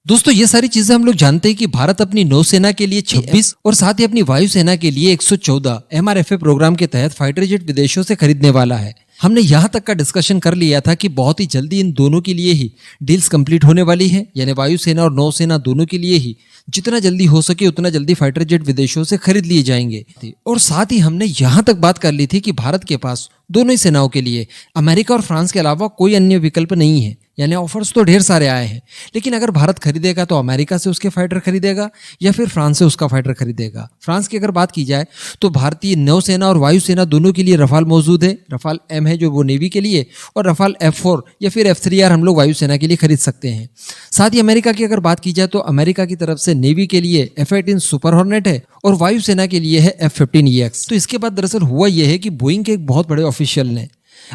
दोस्तों ये सारी चीजें हम लोग जानते हैं कि भारत अपनी नौसेना के लिए 26 और साथ ही अपनी वायुसेना के लिए 114 MRFA प्रोग्राम के तहत फाइटर जेट विदेशों से खरीदने वाला है। हमने यहाँ तक का डिस्कशन कर लिया था कि बहुत ही जल्दी इन दोनों के लिए ही डील्स कंप्लीट होने वाली है, यानी वायुसेना और नौसेना दोनों के लिए ही जितना जल्दी हो सके उतना जल्दी फाइटर जेट विदेशों से खरीद लिए जाएंगे। और साथ ही हमने यहाँ तक बात कर ली थी कि भारत के पास दोनों ही सेनाओं के लिए अमेरिका और फ्रांस के अलावा कोई अन्य विकल्प नहीं है, यानी ऑफर्स तो ढेर सारे आए हैं, लेकिन अगर भारत खरीदेगा तो अमेरिका से उसके फाइटर खरीदेगा या फिर फ्रांस से उसका फाइटर खरीदेगा। फ्रांस की अगर बात की जाए तो भारतीय नौसेना और वायुसेना दोनों के लिए रफाल मौजूद है। रफाल M है जो वो नेवी के लिए, और रफाल F4 या फिर F3R हम लोग वायुसेना के लिए खरीद सकते हैं। साथ ही अमेरिका की अगर बात की जाए तो अमेरिका की तरफ से नेवी के लिए F-18 सुपर हॉर्नेट है और वायुसेना के लिए है F-15EX। तो इसके बाद दरअसल हुआ यह है कि बोइंग के एक बहुत बड़े ऑफिशियल ने,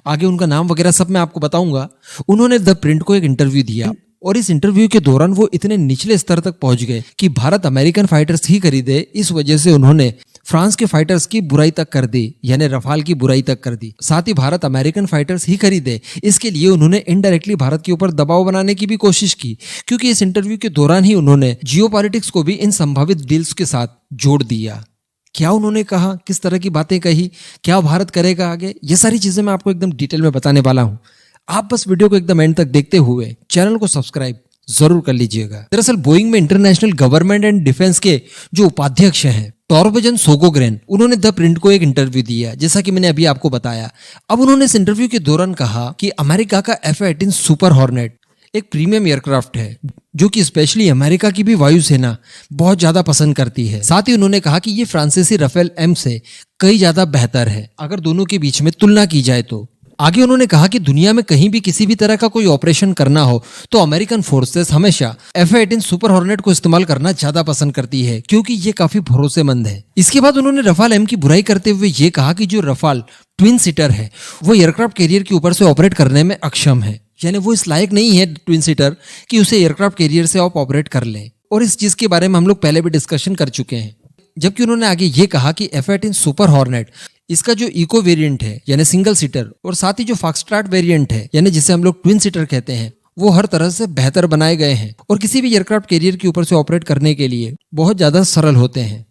आगे उनका नाम वगैरह सब मैं आपको बताऊंगा, उन्होंने द प्रिंट को एक इंटरव्यू दिया और इस इंटरव्यू के दौरान वो इतने निचले स्तर तक पहुंच गए कि भारत अमेरिकन फाइटर्स ही खरीदे। इस वजह से उन्होंने फ्रांस के फाइटर्स की बुराई तक कर दी, यानी रफाल की बुराई तक कर दी। साथ ही भारत अमेरिकन फाइटर्स ही खरीदे, इसके लिए उन्होंने इनडायरेक्टली भारत के ऊपर दबाव बनाने की भी कोशिश की, क्योंकि इस इंटरव्यू के दौरान ही उन्होंने जियोपॉलिटिक्स को भी इन संभावित डील्स के साथ जोड़ दिया। क्या उन्होंने कहा, किस तरह की बातें कही, क्या भारत करेगा आगे, ये सारी चीजें मैं आपको एकदम डिटेल में बताने वाला हूं। आप बस वीडियो को एकदम एंड तक देखते हुए चैनल को सब्सक्राइब जरूर कर लीजिएगा। दरअसल बोइंग में इंटरनेशनल गवर्नमेंट एंड डिफेंस के जो उपाध्यक्ष हैं टॉर्बजन सोगोग्रेन, उन्होंने द प्रिंट को एक इंटरव्यू दिया, जैसा कि मैंने अभी आपको बताया। अब उन्होंने इस इंटरव्यू के दौरान कहा कि अमेरिका का F-18 सुपर हॉर्नेट एक प्रीमियम एयरक्राफ्ट है जो कि स्पेशली अमेरिका की भी वायुसेना बहुत ज्यादा पसंद करती है। साथ ही उन्होंने कहा कि ये फ्रांसीसी राफेल M से कई ज्यादा बेहतर है अगर दोनों के बीच में तुलना की जाए तो। आगे उन्होंने कहा कि दुनिया में कहीं भी किसी भी तरह का कोई ऑपरेशन करना हो तो अमेरिकन फोर्सेस हमेशा F-18 सुपर हॉर्नेट को इस्तेमाल करना ज्यादा पसंद करती है, क्योंकि ये काफी भरोसेमंद है। इसके बाद उन्होंने रफाल M की बुराई करते हुए ये कहा कि जो रफाल ट्विन सीटर है वो एयरक्राफ्ट कैरियर के ऊपर से ऑपरेट करने में अक्षम है, यानी वो इस लायक नहीं है ट्विन सीटर कि उसे एयरक्राफ्ट कैरियर से आप ऑपरेट कर लें। और इस चीज के बारे में हम लोग पहले भी डिस्कशन कर चुके हैं। जबकि उन्होंने आगे ये कहा कि F-18 सुपर हॉर्नेट इसका जो इको वेरिएंट है यानी सिंगल सीटर, और साथ ही जो फॉक्सट्रॉट वेरिएंट है यानी जिसे हम लोग ट्विन सीटर कहते हैं, वो हर तरह से बेहतर बनाए गए हैं और किसी भी एयरक्राफ्ट कैरियर के ऊपर से ऑपरेट करने के लिए बहुत ज्यादा सरल होते हैं।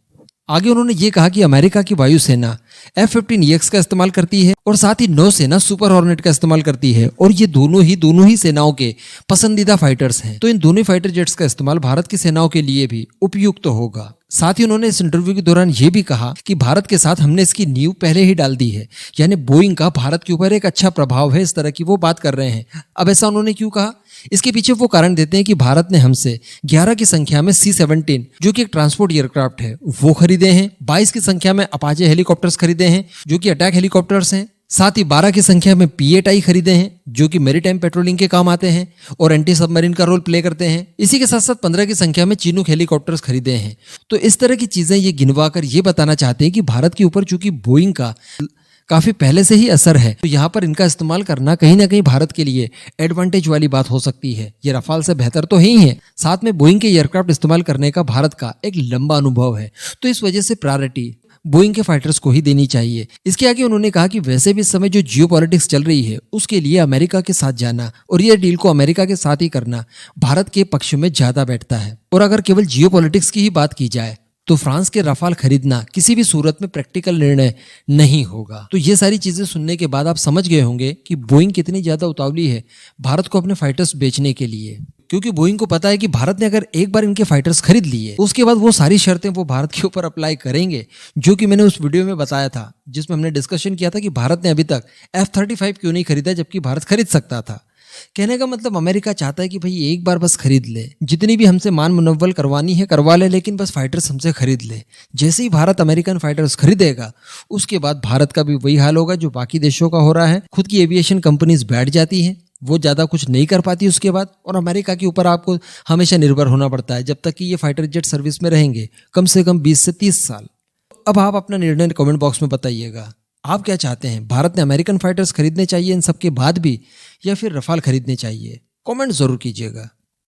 आगे उन्होंने ये कहा कि अमेरिका की वायुसेना F-15EX का इस्तेमाल करती है और साथ ही नौसेना सुपर हॉर्नेट का इस्तेमाल करती है, और ये दोनों ही सेनाओं के पसंदीदा फाइटर्स हैं। तो इन दोनों फाइटर जेट्स का इस्तेमाल भारत की सेनाओं के लिए भी उपयुक्त होगा। साथ ही उन्होंने इस इंटरव्यू के दौरान ये भी कहा कि भारत के साथ हमने इसकी नींव पहले ही डाल दी है, यानी बोइंग का भारत के ऊपर एक अच्छा प्रभाव है, इस तरह की वो बात कर रहे हैं। अब ऐसा उन्होंने क्यों कहा, इसके पीछे वो कारण देते हैं कि भारत ने हमसे 11 की संख्या में C-17 जो कि एक ट्रांसपोर्ट एयरक्राफ्ट है वो खरीदे हैं, 22 की संख्या में अपाचे हेलीकॉप्टर्स खरीदे हैं जो कि अटैक हेलीकॉप्टर्स हैं, साथ ही 12 की संख्या में P-8I खरीदे हैं जो कि मैरीटाइम पेट्रोलिंग के काम आते हैं और एंटी सबमरीन का रोल प्ले करते हैं। इसी के साथ साथ 15 की संख्या में चिनूक हेलीकॉप्टर्स खरीदे हैं। तो इस तरह की चीजें ये गिनवा कर ये बताना चाहते हैं कि भारत के ऊपर चूंकि बोइंग का काफी पहले से ही असर है, तो यहाँ पर इनका इस्तेमाल करना कहीं ना कहीं भारत के लिए एडवांटेज वाली बात हो सकती है। ये रफाल से बेहतर तो ही है, साथ में बोइंग के एयरक्राफ्ट इस्तेमाल करने का भारत का एक लंबा अनुभव है, तो इस वजह से प्रायोरिटी बोइंग के फाइटर्स को ही देनी चाहिए। इसके आगे उन्होंने कहा कि वैसे भी इस समय जो जियोपॉलिटिक्स चल रही है उसके लिए अमेरिका के साथ जाना और ये डील को अमेरिका के साथ ही करना भारत के पक्ष में ज्यादा बैठता है। और अगर केवल जियोपॉलिटिक्स की ही बात की जाए तो फ्रांस के रफाल खरीदना किसी भी सूरत में प्रैक्टिकल निर्णय नहीं होगा। तो ये सारी चीजें सुनने के बाद आप समझ गए होंगे कि बोइंग कितनी ज्यादा उतावली है भारत को अपने फाइटर्स बेचने के लिए, क्योंकि बोइंग को पता है कि भारत ने अगर एक बार इनके फाइटर्स खरीद लिए उसके बाद वो सारी शर्तें वो भारत के ऊपर अप्लाई करेंगे, जो कि मैंने उस वीडियो में बताया था जिसमें हमने डिस्कशन किया था कि भारत ने अभी तक F-35 क्यों नहीं खरीदा जबकि भारत खरीद सकता था। कहने का मतलब अमेरिका चाहता है कि भाई एक बार बस खरीद ले, जितनी भी हमसे मान मुनव्वल करवानी है करवा ले, लेकिन बस फाइटर्स हमसे खरीद ले। जैसे ही भारत अमेरिकन फाइटर्स खरीदेगा उसके बाद भारत का भी वही हाल होगा जो बाकी देशों का हो रहा है। खुद की एविएशन कंपनीज बैठ जाती हैं, वो ज्यादा कुछ नहीं कर पाती उसके बाद, और अमेरिका के ऊपर आपको हमेशा निर्भर होना पड़ता है जब तक कि ये फाइटर जेट सर्विस में रहेंगे कम से कम 20 से 30 साल। अब आप अपना निर्णय कमेंट बॉक्स में बताइएगा, आप क्या चाहते हैं, भारत ने अमेरिकन फाइटर्स खरीदने चाहिए इन सब के बाद भी या फिर रफाल खरीदने चाहिए? कमेंट जरूर कीजिएगा।